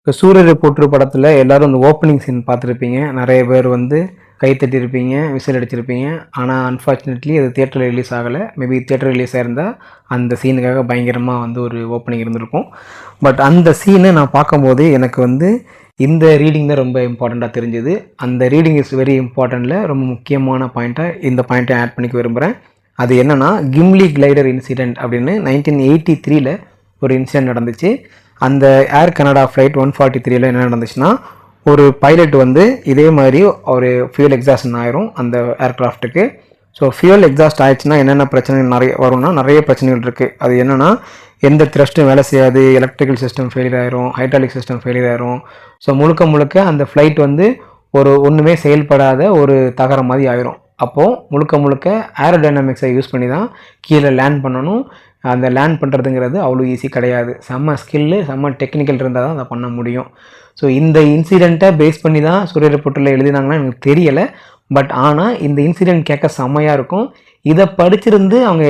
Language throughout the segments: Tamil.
இப்போ சூரியரை போற்று படத்தில் எல்லாரும் அந்த ஓப்பனிங் சீன் பார்த்துருப்பீங்க. நிறைய பேர் வந்து கை தட்டியிருப்பீங்க, விசில் அடிச்சிருப்பீங்க. ஆனால் அன்ஃபார்ச்சுனேட்லி அது தியேட்டரில் ரிலீஸ் ஆகலை. மேபி தியேட்டர் ரிலீஸ் ஆயிருந்தால் அந்த சீனுக்காக பயங்கரமாக வந்து ஒரு ஓப்பனிங் இருந்திருக்கும். பட் அந்த சீனை நான் பார்க்கும்போது எனக்கு வந்து இந்த ரீடிங் தான் ரொம்ப இம்பார்ட்டண்ட்டாக தெரிஞ்சுது. அந்த ரீடிங் இஸ் வெரி இம்பார்ட்டண்ட்டில் ரொம்ப முக்கியமான பாயிண்ட்டாக இந்த பாயிண்ட்டை ஆட் பண்ணிக்க விரும்புகிறேன். அது என்னென்னா கிம்லி கிளைடர் இன்சிடெண்ட் அப்படின்னு 1983 ஒரு இன்சிடெண்ட் நடந்துச்சு. அந்த ஏர் கனடா ஃப்ளைட் 143 என்ன நடந்துச்சுன்னா, ஒரு பைலட் வந்து இதே மாதிரி ஒரு ஃபியூல் எக்ஸாஸ்ட் ஆயிரும் அந்த ஏர்க்ராஃப்ட்டுக்கு. ஸோ ஃபியூல் எக்ஸாஸ்ட் ஆயிடுச்சுன்னா என்னென்ன பிரச்சனை நிறைய வரும்னா, நிறைய பிரச்சனைகள் இருக்குது. அது என்னென்னா, எந்த த்ரஸ்ட்டும் வேலை செய்யாது, எலக்ட்ரிக்கல் சிஸ்டம் ஃபெயிலியர் ஆயிரும், ஹைட்ராலிக் சிஸ்டம் ஃபெயிலியர் ஆயிரும். ஸோ முழுக்க அந்த ஃப்ளைட் வந்து ஒன்றுமே செயல்படாத ஒரு தகரம் மாதிரி ஆயிரும். அப்போது முழுக்க ஏரோடைனமிக்ஸை யூஸ் பண்ணி தான் கீழே லேண்ட் பண்ணணும். அந்த லேண்ட் பண்ணுறதுங்கிறது அவ்வளோ ஈஸி கிடையாது. செம்ம ஸ்கில்லு, செம்ம டெக்னிக்கல் இருந்தால் தான் அதை பண்ண முடியும். ஸோ இந்த இன்சிடெண்ட்டை பேஸ் பண்ணி தான் சூரிய ரிப்போர்ட்டில் எழுதினாங்கன்னா எனக்கு தெரியலை. பட் ஆனால் இந்த இன்சிடெண்ட் கேட்க செம்மையாக இருக்கும். இதை படிச்சிருந்து அவங்க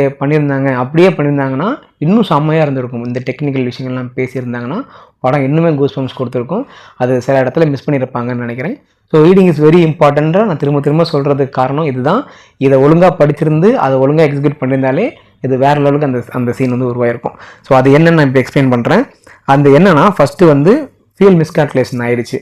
அப்படியே பண்ணியிருந்தாங்கன்னா இன்னும் செம்மையாக இருந்திருக்கும். இந்த டெக்னிக்கல் விஷயங்கள்லாம் பேசியிருந்தாங்கன்னா படம் இன்னுமே கூஸ்பம்ஸ் கொடுத்துருக்கும். அது சில இடத்துல மிஸ் பண்ணியிருப்பாங்கன்னு நினைக்கிறேன். ஸோ ரீடிங் இஸ் வெரி இம்பார்ட்டண்ட்டாக நான் திரும்ப சொல்கிறதுக்கு காரணம் இதுதான். இதை ஒழுங்காக படிச்சிருந்து அதை ஒழுங்காக எக்ஸிக்யூட் பண்ணியிருந்தாலே இது வேறு லெவலுக்கு அந்த சீன் வந்து உருவாயிருக்கும். ஸோ அது என்னென்னு நான் இப்போ எக்ஸ்பிளைன் பண்ணுறேன். அந்த என்னென்னா, ஃபஸ்ட்டு வந்து ஃபியூல் மிஸ்கால்குலேஷன் ஆயிடுச்சு.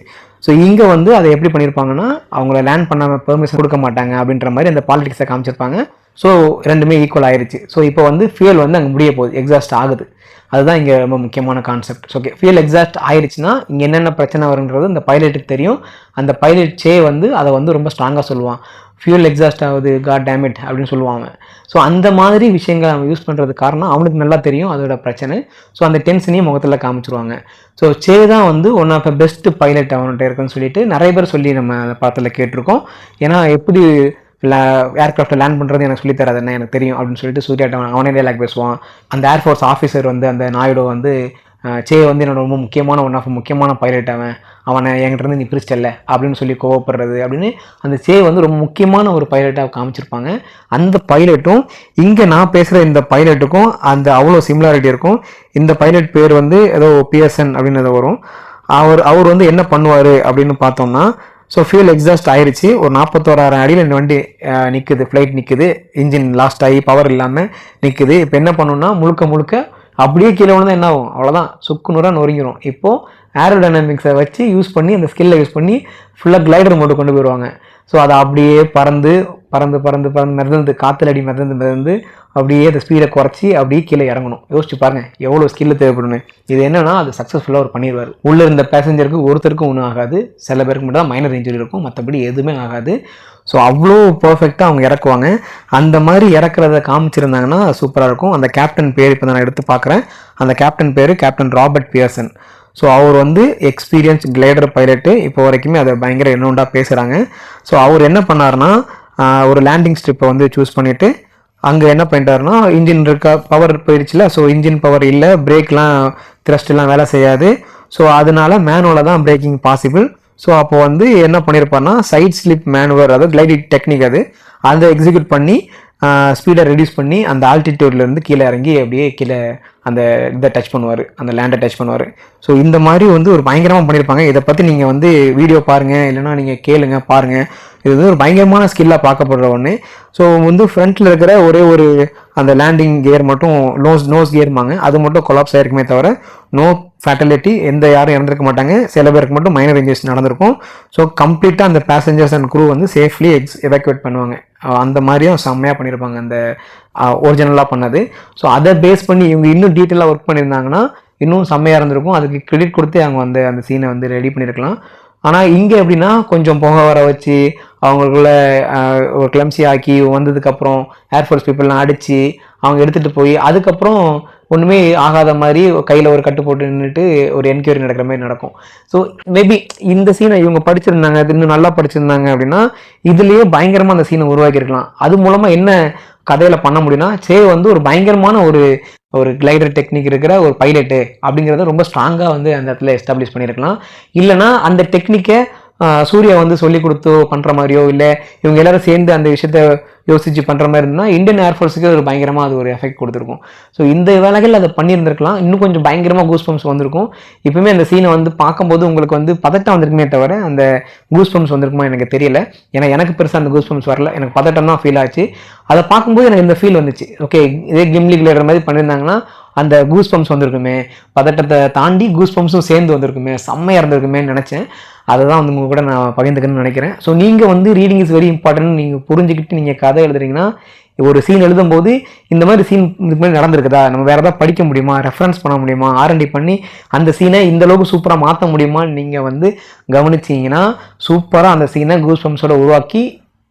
ஸோ இங்கே வந்து அதை எப்படி பண்ணியிருப்பாங்கன்னா, அவங்கள லேண்ட் பண்ணாமல் பெர்மிஷன் கொடுக்க மாட்டாங்க அப்படின்ற மாதிரி அந்த பாலிடிக்ஸை காமிச்சிருப்பாங்க. ஸோ ரெண்டுமே ஈக்குவல் ஆயிடுச்சு. ஸோ இப்போ வந்து ஃபியூல் வந்து அங்கே முடிய போகுது, எக்ஸாஸ்ட் ஆகுது. அதுதான் இங்கே ரொம்ப முக்கியமான கான்செப்ட். ஓகே, ஃபியூல் எக்ஸாஸ்ட் ஆயிடுச்சுன்னா இங்கே என்னென்ன பிரச்சனை வருன்றது அந்த பைலட்டுக்கு தெரியும். அந்த பைலட் வந்து அதை வந்து ரொம்ப ஸ்ட்ராங்காக சொல்லுவான். ஃபியூல் எக்ஸாஸ்ட் ஆகுது, காட் டேமிட் அப்படின்னு சொல்லுவாங்க. ஸோ அந்த மாதிரி விஷயங்கள் அவன் யூஸ் பண்ணுறது காரணம் அவனுக்கு நல்லா தெரியும் அதோட பிரச்சனை. ஸோ அந்த டென்ஷனையும் முகத்தில் காமிச்சிருவாங்க. ஸோ தான் வந்து one of the best pilot அவன்கிட்ட இருக்குன்னு சொல்லிட்டு நிறைய பேர் சொல்லி நம்ம அந்த படத்தில் கேட்டிருக்கோம். ஏன்னா எப்படி ஏர்க்ராஃப்டை லேண்ட் பண்ணுறது எனக்கு சொல்லித்தராது என்ன, எனக்கு தெரியும் அப்படின்னு சொல்லிட்டு சூர்யாட்ட அவனே டைலாக் பேசுவான். அந்த ஏர்ஃபோர்ஸ் ஆஃபீஸர் வந்து அந்த நாயுடு வந்து வந்து என்னோட ரொம்ப முக்கியமான பைலட் அவனை என்கிட்ட நீ பிரிச்சிட்டல அப்படின்னு சொல்லி கோவப்படுறது அப்படின்னு அந்த வந்து ரொம்ப முக்கியமான ஒரு பைலட்டாக காமிச்சிருப்பாங்க. அந்த பைலட்டும் இங்கே நான் பேசுகிற இந்த பைலட்டுக்கும் அந்த அவ்வளோ சிமிலாரிட்டி இருக்கும். இந்த பைலட் பேர் வந்து ஏதோ பிஎஸ்என் அப்படின்னு வரும். அவர் வந்து என்ன பண்ணுவார் அப்படின்னு பார்த்தோம்னா, ஸோ ஃபியூல் எக்ஸாஸ்ட் ஆயிடுச்சு. ஒரு 41,000 அடியில் இந்த வண்டி நிற்குது, ஃப்ளைட் நிற்குது, இன்ஜின் லாஸ்ட் ஆகி பவர் இல்லாமல் நிற்குது. இப்போ என்ன பண்ணணும்னா, முழுக்க அப்படியே கீழே விழுந்தால் என்ன ஆகும், அவ்வளோதான், சுக்குநூறாக நொறுங்கிடும். இப்போது ஏரோடைனமிக்ஸை வச்சு யூஸ் பண்ணி அந்த ஸ்கில்லை யூஸ் பண்ணி ஃபுல்லாக கிளைடர் மட்டும் கொண்டு போயிடுவாங்க. ஸோ அதை அப்படியே பறந்து மிதந்து காற்றுல அடி மிதந்து அப்படியே அந்த ஸ்பீடை குறைச்சி அப்படியே கீழே இறங்கணும். யோசிச்சு பாருங்கள் எவ்வளோ ஸ்கில்லு தேவைப்படுன்னு. இது என்னென்னா, அது சக்ஸஸ்ஃபுல்லாக அவர் பண்ணிடுவார். உள்ளே இருந்த பேசஞ்சருக்கு ஒருத்தருக்கும் ஒன்றும் ஆகாது, சில பேருக்கு மட்டும் தான் மைனர் இன்ஜுரி இருக்கும், மற்றபடி எதுவுமே ஆகாது. ஸோ அவ்வளோ பர்ஃபெக்டாக அவங்க இறக்குவாங்க. அந்த மாதிரி இறக்குறத காமிச்சிருந்தாங்கன்னா சூப்பராக இருக்கும். அந்த கேப்டன் பேர் இப்போ நான் எடுத்து பார்க்குறேன். அந்த கேப்டன் பேர் கேப்டன் ராபர்ட் பியர்சன். ஸோ அவர் வந்து எக்ஸ்பீரியன்ஸ் கிளைடர் பைலட்டு. இப்போ வரைக்குமே அதை பயங்கர என்னோண்டாக பேசுகிறாங்க. ஸோ அவர் என்ன பண்ணார்னா, ஒரு லேண்டிங் ஸ்ட்ரிப்பை வந்து சூஸ் பண்ணிவிட்டு அங்கே என்ன பண்ணிட்டாருன்னா, இன்ஜின் பவர் போயிடுச்சுல. ஸோ இன்ஜின் பவர் இல்லை, பிரேக்லாம் த்ரஸ்ட்லாம் வேலை செய்யாது. ஸோ அதனால மேனுவலாக தான் பிரேக்கிங் பாசிபிள். ஸோ அப்போ வந்து என்ன பண்ணியிருப்பார்னா, சைட் ஸ்லிப் மேனுவர், அதாவது கிளைடிங் டெக்னிக் அதை எக்ஸிக்யூட் பண்ணி ஸ்பீடை ரெடியூஸ் பண்ணி அந்த ஆல்டிடியூட்லேருந்து கீழே இறங்கி அப்படியே கீழே அந்த இதை டச் பண்ணுவார், அந்த லேண்டை டச் பண்ணுவார். ஸோ இந்த மாதிரி வந்து ஒரு பயங்கரமாக பண்ணியிருப்பாங்க. இதை பற்றி நீங்கள் வந்து வீடியோ பாருங்கள், இல்லைனா நீங்கள் கேளுங்க, பாருங்கள். இது வந்து ஒரு பயங்கரமான ஸ்கில்லாக பார்க்கப்படுற ஒன்று. ஸோ வந்து ஃப்ரண்ட்டில் இருக்கிற ஒரே ஒரு அந்த லேண்டிங் கியர் மட்டும் நோஸ் கியர்மாங்க, அது மட்டும் கொலாப்ஸ் ஆகிருக்குமே தவிர நோ ஃபேட்டலிட்டி, யாரும் இறந்துருக்க மாட்டாங்க. சில பேருக்கு மட்டும் மைனர் இன்ஜுரிஸ் நடந்திருக்கும். ஸோ கம்ப்ளீட்டாக அந்த பேசஞ்சர்ஸ் அண்ட் க்ரூ வந்து சேஃப்லி எவாக்குவேட் பண்ணுவாங்க. அந்த மாதிரியும் செம்மையாக பண்ணியிருப்பாங்க அந்த ஒரிஜினலாக பண்ணது. ஸோ அதை பேஸ் பண்ணி இவங்க இன்னும் டீட்டெயிலாக ஒர்க் பண்ணியிருந்தாங்கன்னா இன்னும் செம்மையாக இருந்திருக்கும். அதுக்கு கிரெடிட் கொடுத்து அவங்க வந்து அந்த சீனை வந்து ரெடி பண்ணியிருக்கலாம். ஆனால் இங்கே எப்படின்னா, கொஞ்சம் புகை வர வச்சு அவங்களுக்குள்ள ஒரு கிளம்சி ஆக்கி வந்ததுக்கப்புறம் ஏர்ஃபோர்ஸ் பீப்புளெலாம் அடித்து அவங்க எடுத்துகிட்டு போய் அதுக்கப்புறம் ஒன்றுமே ஆகாத மாதிரி கையில் ஒரு கட்டு போட்டு நின்றுட்டு ஒரு என்கொயரி நடக்கிற மாதிரி நடக்கும். ஸோ மேபி இந்த சீனை இவங்க படிச்சிருந்தாங்க, இன்னும் நல்லா படிச்சிருந்தாங்க அப்படின்னா இதுலேயே பயங்கரமாக அந்த சீனை உருவாக்கியிருக்கலாம். அது மூலமாக என்ன கதையில் பண்ண முடியும்னா, வந்து ஒரு பயங்கரமான ஒரு கிளைடர் டெக்னிக் இருக்கிற ஒரு பைலட்டு அப்படிங்கிறத ரொம்ப ஸ்ட்ராங்காக வந்து அந்த இடத்துல எஸ்டாப்ளிஷ் பண்ணியிருக்கலாம். இல்லைனா அந்த டெக்னிக்கை சூர்யா வந்து சொல்லி கொடுத்து பண்ணுற மாதிரியோ இல்லை இவங்க எல்லாரும் சேர்ந்து அந்த விஷயத்த யோசிச்சு பண்ணுற மாதிரி இருந்தால் இந்தியன் ஏர்ஃபோர்ஸுக்கு ஒரு பயங்கரமாக அது ஒரு எஃபெக்ட் கொடுத்துருக்கும். ஸோ இந்த வேலைகள் அதை பண்ணியிருந்திருக்கலாம், இன்னும் கொஞ்சம் பயங்கரமாக கூஸ் பம்ப்ஸ் வந்திருக்கும். இப்போவுமே அந்த சீனை வந்து பார்க்கும்போது உங்களுக்கு வந்து பதட்டம் வந்திருக்குமே தவிர அந்த கூஸ் பம்ப்ஸ் வந்திருக்குமா எனக்கு தெரியல. ஏன்னா எனக்கு பெருசாக அந்த கூஸ் பம்ப்ஸ் வரல, எனக்கு பதட்டம் தான் ஃபீல் ஆச்சு. அதை பார்க்கும்போது எனக்கு இந்த ஃபீல் வந்துச்சு, ஓகே இதே கிம்லி கிளேடர் மாதிரி பண்ணியிருந்தாங்கன்னா அந்த கூஸ் பம்ப்ஸ் வந்திருக்குமே, பதட்டத்தை தாண்டி கூஸ் பம்ப்ஸும் சேர்ந்து வந்திருக்குமே, செம்மையாக இருந்திருக்குமேன்னு நினச்சேன். அதை தான் வந்து உங்க கூட நான் பகிர்ந்துக்கணும்னு நினைக்கிறேன். ஸோ நீங்கள் வந்து ரீடிங் இஸ் வெரி இம்பார்ட்டன்ட் நீங்கள் புரிஞ்சுக்கிட்டு நீங்கள் கதை எழுதுறீங்கன்னா, ஒரு சீன் எழுதும்போது இந்த மாதிரி சீன் இதுக்கு மாதிரி நடந்திருக்குதா, நம்ம வேறு ஏதாவது படிக்க முடியுமா, ரெஃபரன்ஸ் பண்ண முடியுமா, R&D பண்ணி அந்த சீனை இந்த அளவுக்கு சூப்பராக மாற்ற முடியுமான்னு நீங்கள் வந்து கவனிச்சிங்கன்னா சூப்பராக அந்த சீனை கூஸ் பம்ப்ஸோட உருவாக்கி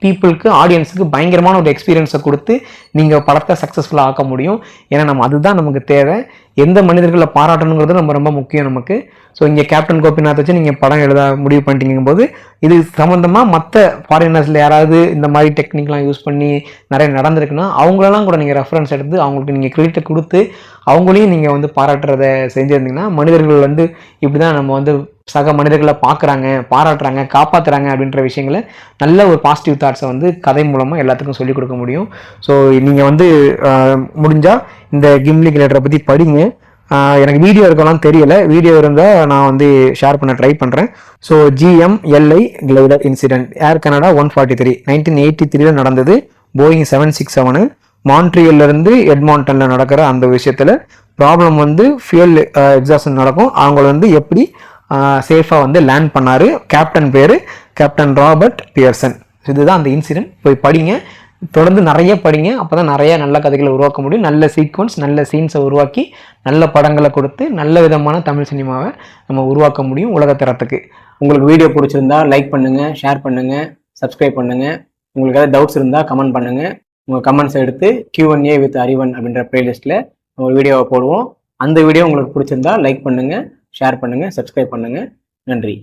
பீப்புளுக்கு ஆடியன்ஸுக்கு பயங்கரமான ஒரு எக்ஸ்பீரியன்ஸை கொடுத்து நீங்கள் படத்தை சக்ஸஸ்ஃபுல்லாக ஆக்க முடியும். ஏன்னா அதுதான் நமக்கு தேவை. எந்த மனிதர்களை பாராட்டணுங்கிறது நம்ம ரொம்ப முக்கியம் நமக்கு. ஸோ இங்கே கேப்டன் கோபிநாத் வச்சு நீங்கள் படம் எழுத முடிவு பண்ணிட்டீங்கும் போது இது சம்மந்தமாக மற்ற ஃபாரினர்ஸில் யாராவது இந்த மாதிரி டெக்னிக்லாம் யூஸ் பண்ணி நிறைய நடந்திருக்குன்னா அவங்களெல்லாம் கூட நீங்கள் ரெஃபரன்ஸ் எடுத்து அவங்களுக்கு நீங்கள் கிரெடிட்டை கொடுத்து அவங்களையும் நீங்கள் வந்து பாராட்டுறதை செஞ்சுருந்தீங்கன்னா மனிதர்கள் வந்து இப்படி தான் நம்ம வந்து சக மனிதர்களை பார்க்குறாங்க, பாராட்டுறாங்க, காப்பாற்றுறாங்க அப்படின்ற விஷயங்களை நல்ல ஒரு பாசிட்டிவ் தாட்ஸை வந்து கதை மூலமாக எல்லாத்துக்கும் சொல்லிக் கொடுக்க முடியும். ஸோ நீங்கள் வந்து முடிஞ்சால் இந்த கிம்லி கிளேடரை பற்றி படிங்க. எனக்கு வீடியோ இருக்கலாம் தெரியலை, வீடியோ இருந்தால் நான் வந்து ஷேர் பண்ண ட்ரை பண்ணுறேன். ஸோ GMLI கிளைடர் இன்சிடென்ட் ஏர் கனடா 143 1983 நடந்தது. போயிங் 767 மான்ட்ரியல்லேருந்து எட்மாண்டனில் நடக்கிற அந்த விஷயத்தில் ப்ராப்ளம் வந்து ஃபியூல் எக்ஸாஸ்ட் நடக்கும். அவங்க வந்து எப்படி சேஃபாக வந்து லேண்ட் பண்ணார். கேப்டன் பேர் கேப்டன் ராபர்ட் பியர்சன். இதுதான் அந்த இன்சிடென்ட். போய் படிங்க, தொடர்ந்து நிறைய படிங்க. அப்போ தான் நிறைய நல்ல கதைகளை உருவாக்க முடியும். நல்ல சீக்வன்ஸ், நல்ல சீன்ஸை உருவாக்கி நல்ல படங்களை கொடுத்து நல்ல விதமான தமிழ் சினிமாவை நம்ம உருவாக்க முடியும் உலகத்தரத்துக்கு. உங்களுக்கு வீடியோ பிடிச்சிருந்தா லைக் பண்ணுங்கள், ஷேர் பண்ணுங்கள், சப்ஸ்கிரைப் பண்ணுங்கள். உங்களுக்கு ஏதாவது டவுட்ஸ் இருந்தால் கமெண்ட் பண்ணுங்கள். உங்கள் கமெண்ட்ஸ் எடுத்து Q&A வித் அறிவன் அப்படின்ற பிளேலிஸ்ட்டில் ஒரு வீடியோவை போடுவோம். அந்த வீடியோ உங்களுக்கு பிடிச்சிருந்தா லைக் பண்ணுங்கள், ஷேர் பண்ணுங்கள், சப்ஸ்கிரைப் பண்ணுங்கள். நன்றி.